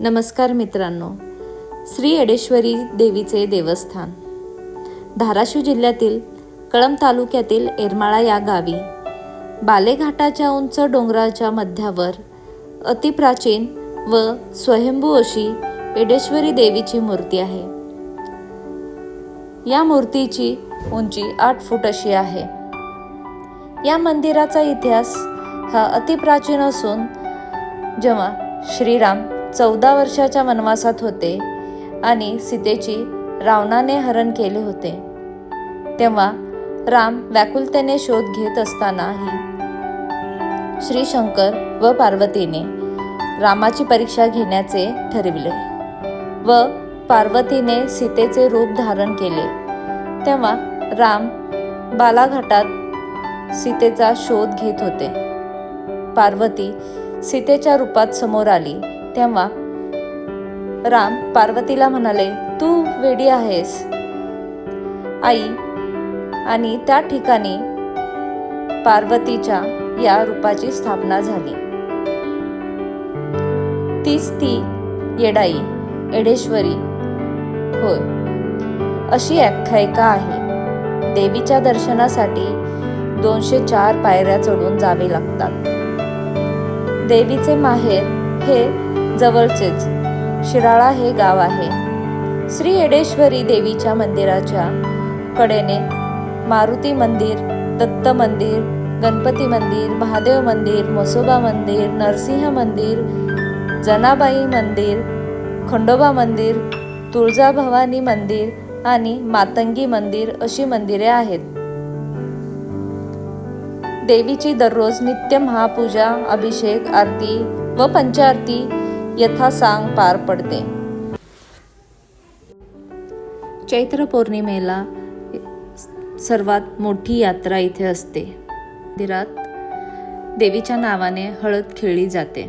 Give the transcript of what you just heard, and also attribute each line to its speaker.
Speaker 1: नमस्कार मित्रांनो, श्री एडेश्वरी देवीचे देवस्थान धाराशिव जिल्ह्यातील कळंब तालुक्यातील एरमाळा या गावी बालेघाटाच्या उंच डोंगराच्या मध्यावर अतिप्राचीन व स्वयंभू अशी एडेश्वरी देवीची मूर्ती आहे। या मूर्तीची उंची 8 फूट अशी आहे। या मंदिराचा इतिहास हा अतिप्राचीन असून जेव्हा श्रीराम 14 वर्षाच्या वनवासात होते आणि सीतेची रावणाने हरण केले होते, तेव्हा राम व्याकुलतेने शोध घेत असतानाही श्री शंकर व पार्वतीने रामाची परीक्षा घेण्याचे ठरविले व पार्वतीने सीतेचे रूप धारण केले। तेव्हा राम बालाघाटात सीतेचा शोध घेत होते। पार्वती सीतेच्या रूपात समोर आली तेव्हा राम पार्वतीला म्हणाले, तू वेडी आहेस आई, आणि त्या ठिकाणी पार्वतीच्या या रूपाची स्थापना झाली। तीच ती येडाई एडेश्वरी होय अशी आख्यायिका आहे। देवीच्या दर्शनासाठी 204 पायऱ्या चढून जावे लागतात। देवीचे माहेर हे जवळचेच शिराळा हे गाव आहे। श्री एडेश्वरी देवीच्या मंदिराच्या कडेने मारुती मंदिर, दत्त मंदिर, गणपती मंदिर, महादेव मंदिर, म्हसोबा मंदिर, नरसिंह मंदिर, जनाबाई मंदिर, खंडोबा मंदिर, तुळजाभवानी मंदिर आणि मातंगी मंदिर अशी मंदिरे आहेत। देवीची दररोज नित्य महापूजा, अभिषेक, आरती व पंचारती यथासांग पार पडते। चैत्र पौर्णिमेला सर्वात मोठी यात्रा इथे असते। मंदिरात देवीच्या नावाने हळद खेळली जाते।